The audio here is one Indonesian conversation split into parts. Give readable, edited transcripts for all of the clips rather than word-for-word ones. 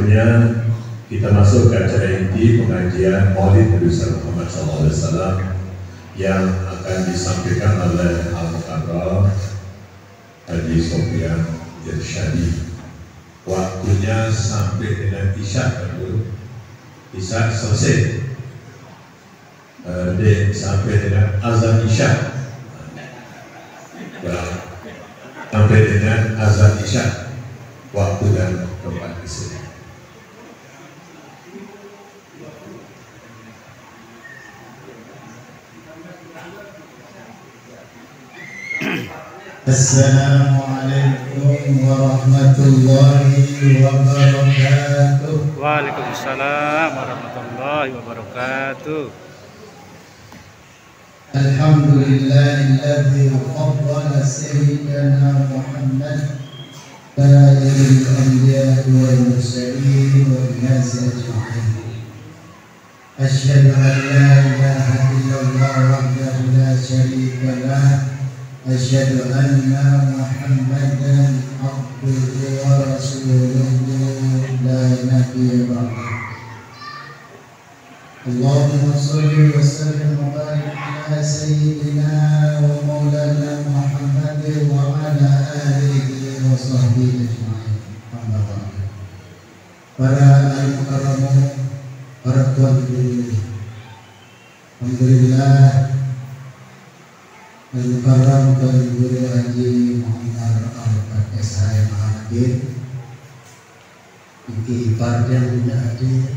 waktunya kita masuk ke acara inti pengajian Maulid Nabi Muhammad SAW yang akan disampaikan oleh Al-Mukarram Haji Sofyan Irsyadi. Waktunya sampai dengan Isya dulu. Isya selesai. Sampai dengan azan Isya. Sampai dengan azan Isya. Waktu dan tempat di sini. Assalamualaikum warahmatullahi wabarakatuh. Waalaikumsalam warahmatullahi wabarakatuh. Alhamdulillahilladzi faddala sayyidana Muhammad baligil anbiya'i wal mursalin wan nasi ajma'in. Asyhadu an la ilaha illallah wahdahu la syarika lah. Asyhadu anna Muhammadan abduhu wa rasuluhu la nabiyya ba'dahu. Allahumma shalli wa sallim wa barik ala sayyidina wa maulana Muhammad wa ala alihi wa sahbihi ajma'in. Amma ba'du. Para al-mukarramun, para tuan guru, alhamdulillah Al-Mukarram Tuan Guru Haji Muhammad Al-Fatih SHM hadir, Iki Ipar yang juga hadir,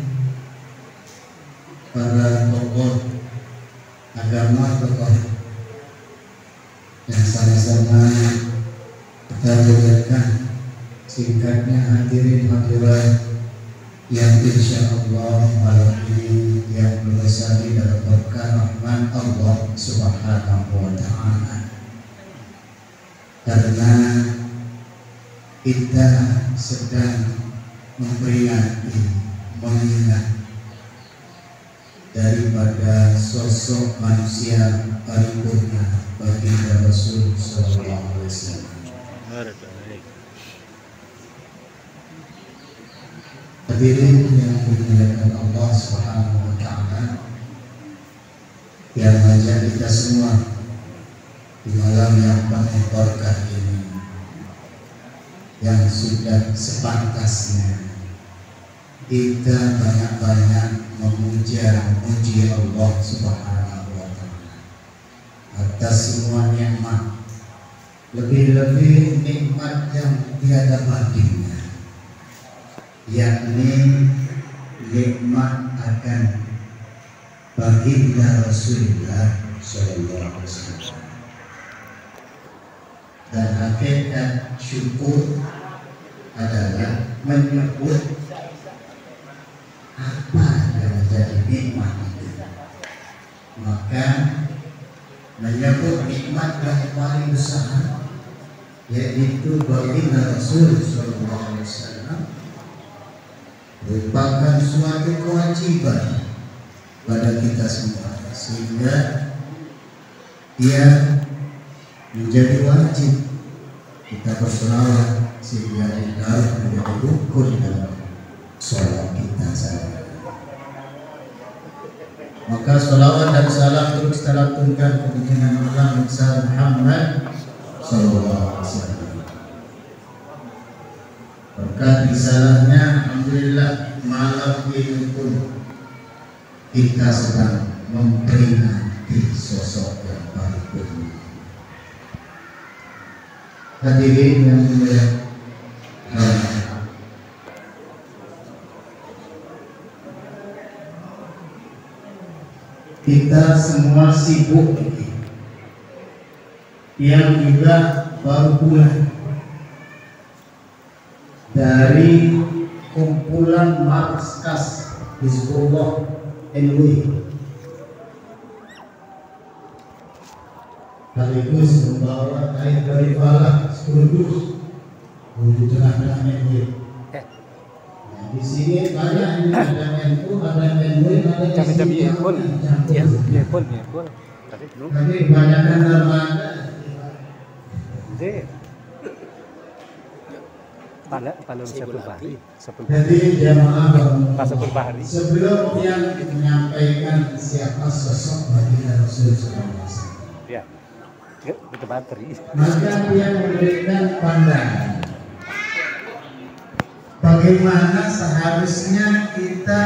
para tokoh agama, tokoh yang sama-sama kita dengarkan singkatnya hadirin hadirat yang insya Allah malam ini yang bersama dalam berkah rahman Allah Subhanahu wa Ta'ala, karena kita sedang memperingati, mengingat daripada sosok manusia paripurna baginda Rasul Sallallahu Alaihi Wasallam. Hadirin yang dimuliakan Allah Subhanahu wa Ta'ala, yang mengajak kita semua di malam yang penuh berkah ini, yang sudah sepantasnya kita banyak-banyak memuji Allah Subhanahu wa Ta'ala atas semua nikmat, lebih-lebih nikmat yang tiada bandingnya, yakni nikmat akan baginda Rasulullah Sallallahu Alaihi Wasallam. Dan hakikat syukur adalah menyebut apa yang menjadi nikmat itu. Maka menyebut nikmat yang paling besar, yaitu baginda Rasul Sallallahu Alaihi Wasallam, merupakan suatu kewajiban pada kita semua, sehingga ia menjadi wajib kita berselawat, sehingga kita menjadi rukun dalam sholat kita sehari. Maka sholawat dan salam terus kita lantunkan kepada Allah Muhammad Sallallahu Alaihi Wasallam. Berkat risalahnya, alhamdulillah malam ini pun kita sedang memperingati sosok yang paripurna. Hadirin yang mulia, kita semua sibuk ini, yang juga baru pulang dari kumpulan Markas Hizbullah NW, sekaligus membawa air dari Balak sekaligus di tengah-tengah NW. Di sini banyak ada NU, ada NW, ada pun. Tapi kebanyakan dermaga. Panen Sabtu Bahari. Jadi jamaah Sabtu Bahari. sebelum yang menyampaikan siapa sosok baginda Rasul SAW, Ya. Itu bateri. maka dia memberikan pandangan bagaimana seharusnya kita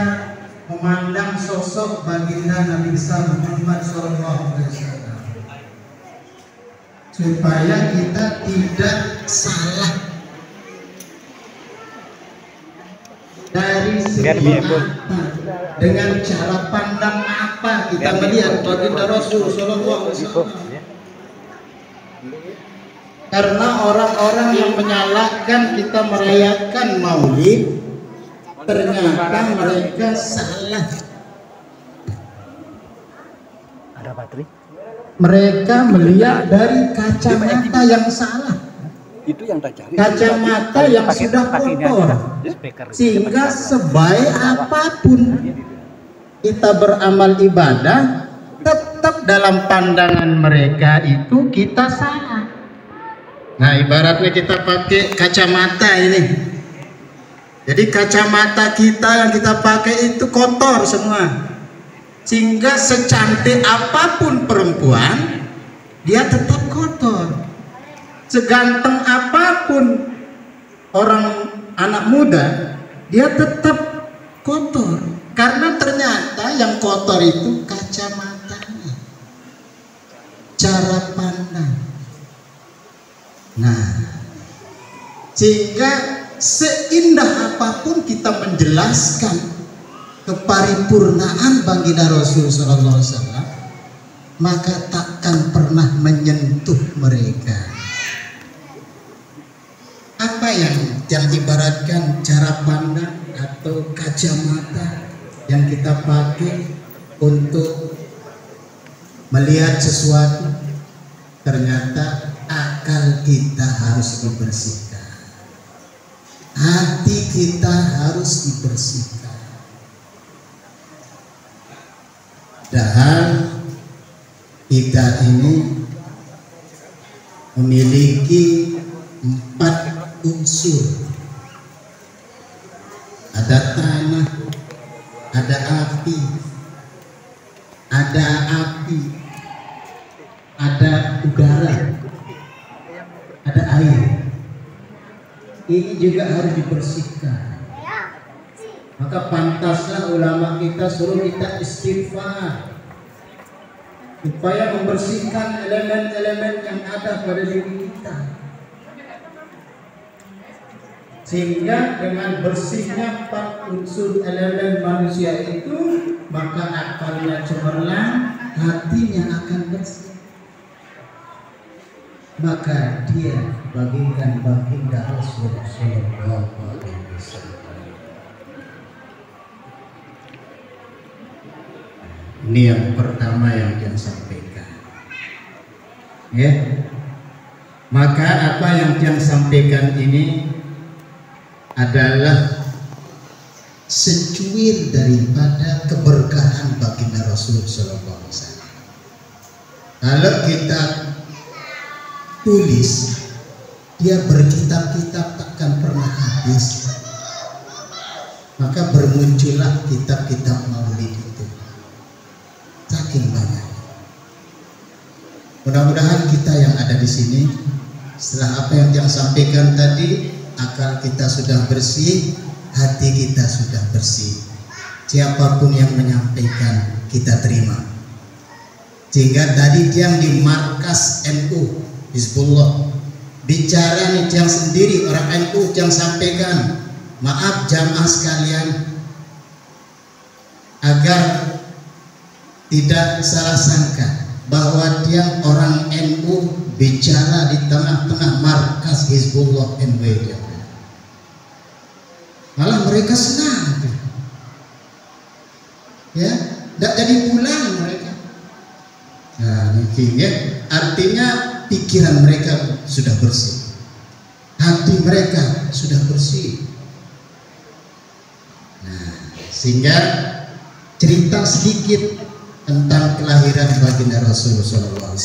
memandang sosok baginda Nabi besar Muhammad SAW supaya kita tidak salah dari segi apa, dengan cara pandang apa kita melihat baginda Rasul SAW. Karena orang-orang yang menyalahkan kita merayakan Maulid, ternyata mereka salah. Ada bateri. Mereka melihat dari kacamata yang salah, Itu yang tak cari. kacamata yang sudah kotor, sehingga sebaik apapun kita beramal ibadah, tetap dalam pandangan mereka itu kita salah. Nah, ibaratnya kita pakai kacamata ini. Jadi kacamata kita yang kita pakai itu kotor semua. Sehingga secantik apapun perempuan, dia tetap kotor. Seganteng apapun orang anak muda, dia tetap kotor. Karena ternyata yang kotor itu kacamatanya, cara pandang. Nah, sehingga seindah apapun kita menjelaskan keparipurnaan baginda Rasul SAW, maka takkan pernah menyentuh mereka. Apa yang ibaratkan cara pandang atau kacamata yang kita pakai untuk melihat sesuatu, ternyata akal kita harus dibersihkan, hati kita harus dibersihkan. Padahal kita ini memiliki 4 unsur. Ada tanah, ada api, ada udara, ada air. Ini juga harus dibersihkan. Maka pantaslah ulama kita suruh kita istighfar supaya membersihkan elemen-elemen yang ada pada diri kita, sehingga dengan bersihnya 4 unsur elemen manusia itu, maka akalnya cemerlang, hatinya akan bersih. Maka dia bagikan baginda Rasul sallallahu alaihi wasallam. Ini yang pertama yang dia sampaikan. Ya. Maka apa yang dia sampaikan ini adalah secuil daripada keberkahan baginda Rasul sallallahu alaihi wasallam. Kalau kita tulis, dia berkitab-kitab takkan pernah habis. Maka bermuncullah kitab-kitab Maulid itu, saking banyak. Mudah-mudahan kita yang ada di sini, setelah apa yang dia sampaikan tadi, akal kita sudah bersih, hati kita sudah bersih. Siapapun yang menyampaikan, kita terima. Sehingga tadi yang di markas NU Hizbullah bicara nih yang sendiri, orang NU yang sampaikan, maaf jamaah sekalian, agar tidak salah sangka bahwa dia orang NU bicara di tengah-tengah markas Hizbullah NW. Malah mereka senang, ya, tidak jadi pulang mereka. Nah, mungkin ya, artinya pikiran mereka sudah bersih, hati mereka sudah bersih. Nah, sehingga cerita sedikit tentang kelahiran baginda Rasulullah SAW.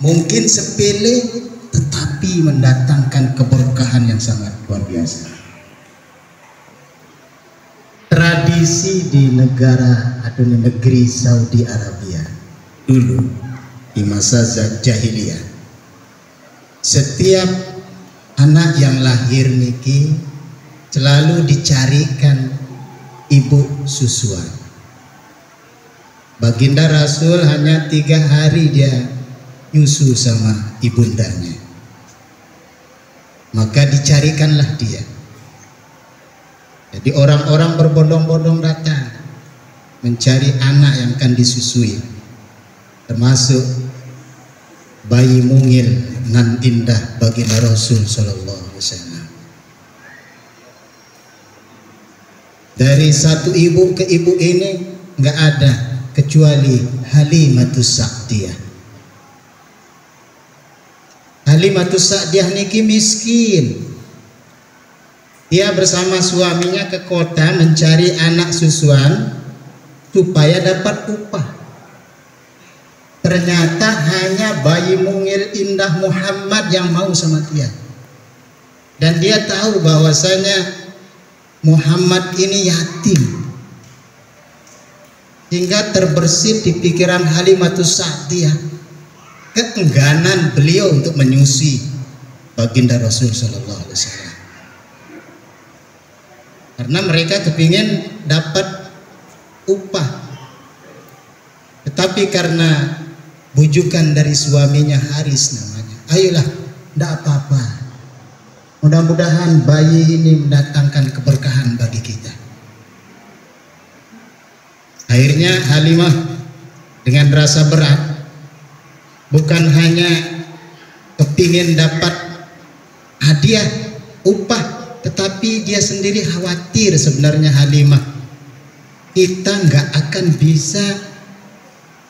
Mungkin sepele, tetapi tapi mendatangkan keberkahan yang sangat luar biasa. Tradisi di negara atau di negeri Saudi Arabia dulu di masa jahiliyah, setiap anak yang lahir niki selalu dicarikan ibu susuan. Baginda Rasul hanya 3 hari dia nyusu sama ibundanya, maka dicarikanlah dia. Jadi orang-orang berbondong-bondong datang mencari anak yang akan disusui, termasuk bayi mungil nan indah baginda Rasul Sallallahu Alaihi Wasallam. Dari satu ibu ke ibu ini nggak ada kecuali Halimatus Sa'diyah. Halimatus Sa'diyah niki miskin. Dia bersama suaminya ke kota mencari anak susuan supaya dapat upah. Ternyata hanya bayi mungil indah Muhammad yang mau sama dia. Dan dia tahu bahwasanya Muhammad ini yatim, hingga terbersit di pikiran Halimatus Sa'diyah keengganan beliau untuk menyusui baginda Rasul Sallallahu Alaihi Wasallam, karena mereka kepingin dapat upah. Tetapi karena bujukan dari suaminya Haris namanya, ayolah, tidak apa-apa, mudah-mudahan bayi ini mendatangkan keberkahan bagi kita. Akhirnya Halimah dengan rasa berat, bukan hanya kepingin dapat hadiah upah, tetapi dia sendiri khawatir sebenarnya Halimah, kita nggak akan bisa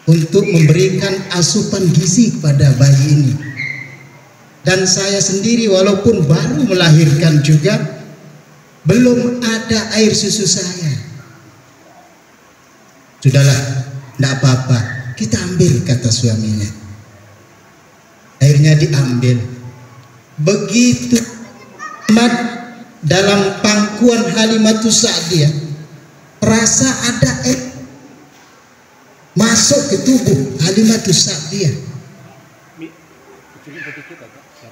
untuk memberikan asupan gizi kepada bayi ini. Dan saya sendiri walaupun baru melahirkan juga belum ada air susu saya. Sudahlah, tidak apa-apa, kita ambil, kata suaminya. Akhirnya diambil. Begitu dalam pangkuan Halimatus Sa'diyah, rasa ada air masuk ke tubuh Halimatus Sa'diyah.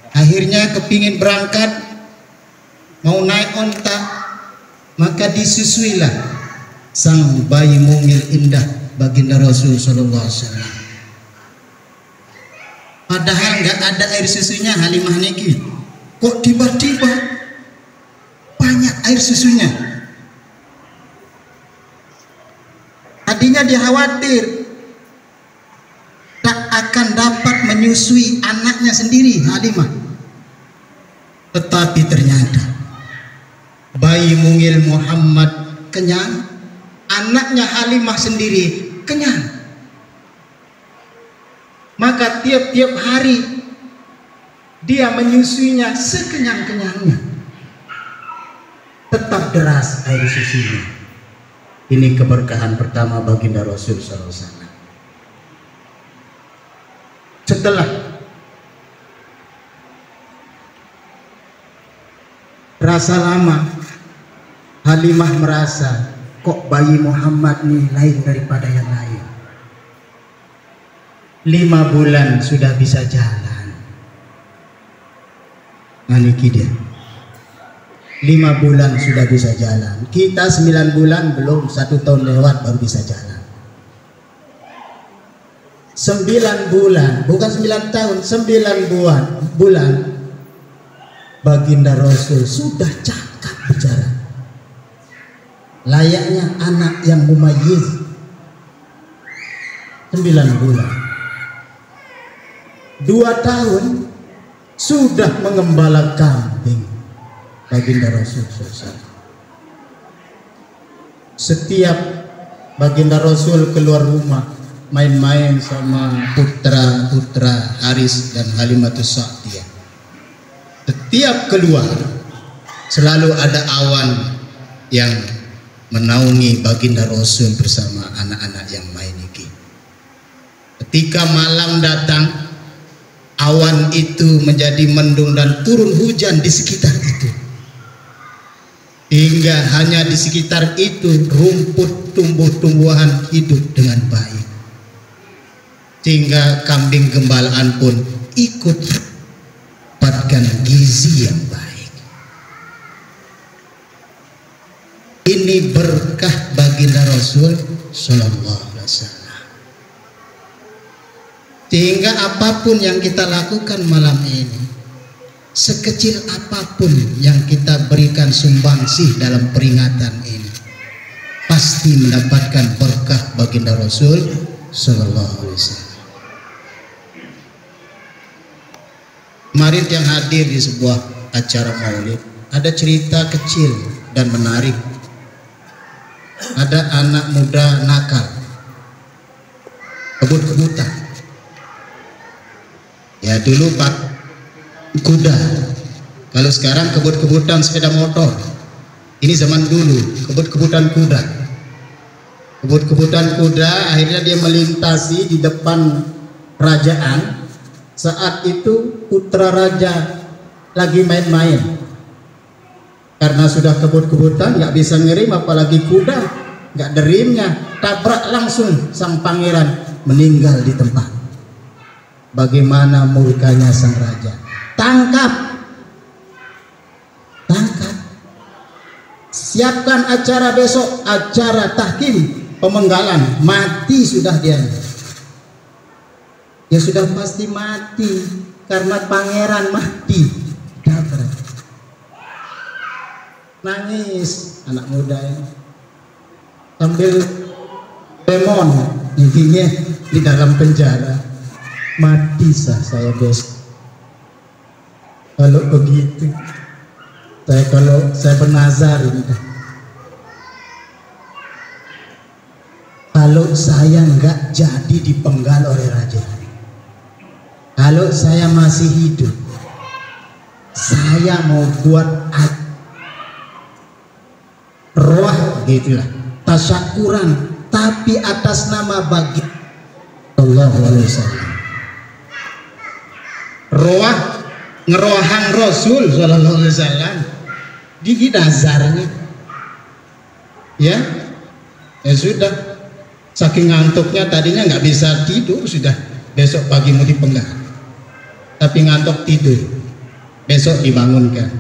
Akhirnya kepingin berangkat, mau naik onta, maka disusuilah sang bayi mungil indah baginda Rasul Sallallahu Alaihi Wasallam. Padahal nggak ada air susunya Halimah niki, kok tiba-tiba banyak air susunya. Tadinya dia khawatir tak akan dapat menyusui anaknya sendiri Halimah, tetapi ternyata bayi mungil Muhammad kenyang, anaknya Halimah sendiri kenyang. Maka tiap-tiap hari dia menyusuinya sekenyang-kenyangnya, tetap deras air susunya. Ini keberkahan pertama baginda Rasul SAW. Setelah rasa lama, Halimah merasa kok bayi Muhammad ini lain daripada yang lain. 5 bulan sudah bisa jalan. Nah niki dia, 5 bulan sudah bisa jalan. Kita 9 bulan belum, 1 tahun lewat baru bisa jalan. 9 bulan, bukan 9 tahun, 9 bulan baginda Rasul sudah cakap bicara, layaknya anak yang mumayyiz. 9 bulan, 2 tahun sudah mengembala kambing baginda Rasul SAW. Setiap baginda Rasul keluar rumah main-main sama putra-putra Haris dan Halimatus Sa'diyah, setiap keluar selalu ada awan yang menaungi baginda Rasul bersama anak-anak yang main ini. Ketika malam datang, awan itu menjadi mendung dan turun hujan di sekitar itu, hingga hanya di sekitar itu rumput tumbuh-tumbuhan hidup dengan baik, sehingga kambing gembalaan pun ikut mendapatkan gizi yang baik. Ini berkah baginda Rasul Sallallahu Alaihi Wasallam. Sehingga apapun yang kita lakukan malam ini, sekecil apapun yang kita berikan sumbangsih dalam peringatan ini, pasti mendapatkan berkah baginda Rasul Sallallahu Alaihi Wasallam. Kemarin yang hadir di sebuah acara maulid, ada cerita kecil dan menarik. Ada anak muda nakal, kebut-kebutan. Ya dulu pak kuda, kalau sekarang kebut-kebutan sepeda motor. Ini zaman dulu kebut-kebutan kuda. Kebut-kebutan kuda, akhirnya dia melintasi di depan kerajaan. Saat itu putra raja lagi main-main, karena sudah kebut-kebutan nggak bisa ngirim, apalagi kuda nggak ada remnya, tabrak langsung sang pangeran, meninggal di tempat. Bagaimana murkanya sang raja? Tangkap, siapkan acara besok, acara tahkim, pemenggalan. Mati sudah dia. Ya sudah pasti mati, karena pangeran mati. Dabrak. Nangis anak muda ini, sambil lemon intinya di dalam penjara. Mati saya besok. Kalau begitu, kalau saya bernazar ini, kalau saya nggak jadi dipenggal oleh raja, kalau saya masih hidup, saya mau buat roh gitulah, tasyakuran, tapi atas nama bagi Sallallahu Alaihi Wasallam. Roh ngerohang Rasul Sallallahu Alaihi Wasallam di nazarnya. Ya sudah, saking ngantuknya tadinya nggak bisa tidur, sudah besok pagi mau dipenggal. Tapi ngantuk tidur, besok dibangunkan,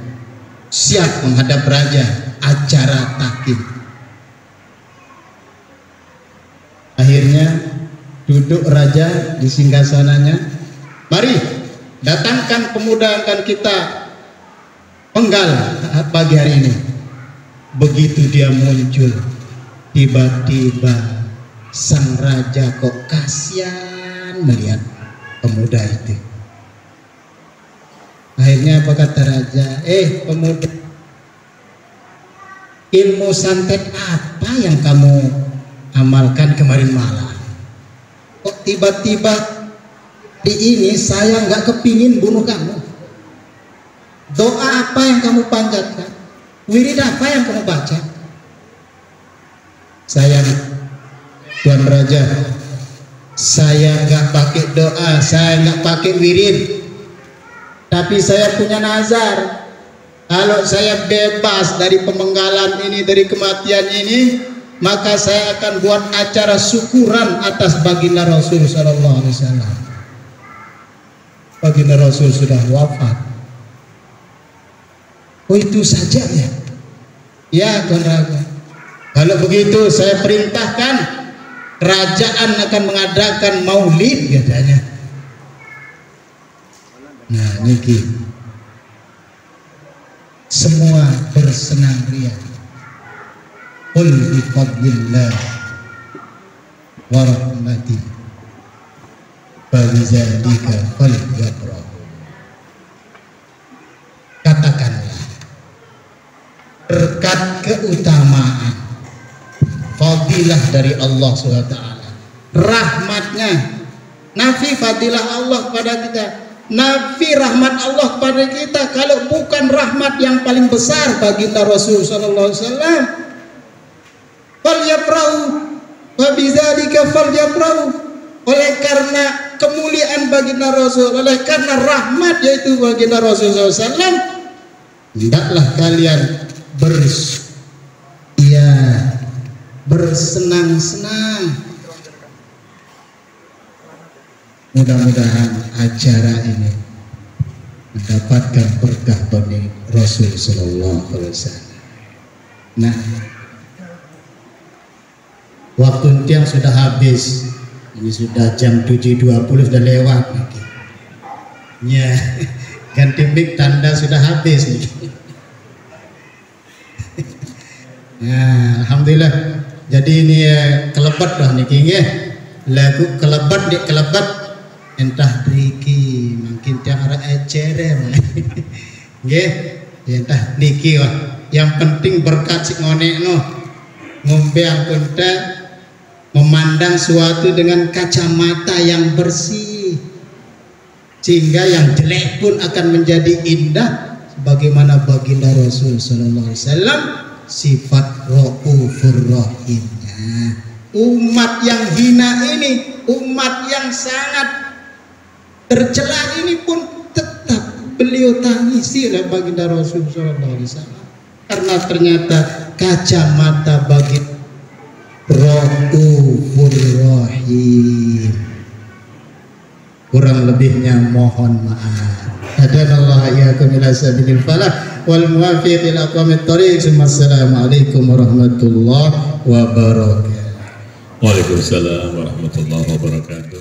siap menghadap raja, acara tahkim. Akhirnya duduk raja di singgasananya, mari datangkan pemuda yang akan kita penggal pagi hari ini. Begitu dia muncul, tiba-tiba sang raja kok kasihan melihat pemuda itu. Akhirnya apa kata raja? Pemuda, ilmu santet apa yang kamu amalkan kemarin malam? Kok tiba-tiba di ini saya nggak kepingin bunuh kamu? Doa apa yang kamu panjatkan? Wirid apa yang kamu baca? Saya, Tuan Raja, saya nggak pakai doa, saya nggak pakai wirid. Tapi saya punya nazar, kalau saya bebas dari pemenggalan ini, dari kematian ini, maka saya akan buat acara syukuran atas baginda Rasul Sallallahu Alaihi Wasallam. Baginda Rasul sudah wafat. Oh itu saja ya? Ya Tuan Raja. Kalau begitu saya perintahkan kerajaan akan mengadakan maulid katanya. Nah niki semua bersenang ria. Qul bi fadlillah wa rahmatih fabizalika falyafrahu. Katakanlah berkat keutamaan, fadilah dari Allah SWT, rahmatnya, nafi fadilah Allah pada kita, nafi rahmat Allah pada kita. Kalau bukan rahmat yang paling besar baginda Rasul Sallallahu Alaihi Wasallam, falyafrahu wa bidzalika falyafrahu. Oleh karena kemuliaan baginda Rasul, oleh karena rahmat yaitu baginda Rasul SAW, hendaklah kalian bersenang-senang. Mudah-mudahan acara ini mendapatkan berkah dari Rasul Sallallahu Alaihi Wasallam. Nah, waktu tiang sudah habis. Ini sudah jam 7.20 sudah lewat. Ya, ganti mic tanda sudah habis nih. Nah, alhamdulillah. Jadi ini kelebat lah nih ya. Lagu kelebat di kelebat entah driki mungkin tiang arah ecerem. Nggih, entah niki wah. Yang penting berkat sik ngonekno. Ngombe ampun teh memandang suatu dengan kacamata yang bersih, sehingga yang jelek pun akan menjadi indah sebagaimana baginda Rasul sallallahu alaihi wasallam sifat raufur rahimnya. Umat yang hina ini, umat yang sangat tercela ini pun tetap beliau tangisi oleh baginda Rasul sallallahu alaihi wasallam, karena ternyata kacamata bagi Raufur Rahim. Kurang lebihnya mohon maaf. Hadanallahu iyyakum ila sabilil falah wal muwaffiq ila aqwamit thoriq. Assalamualaikum warahmatullahi wabarakatuh. Waalaikumsalam warahmatullahi wabarakatuh.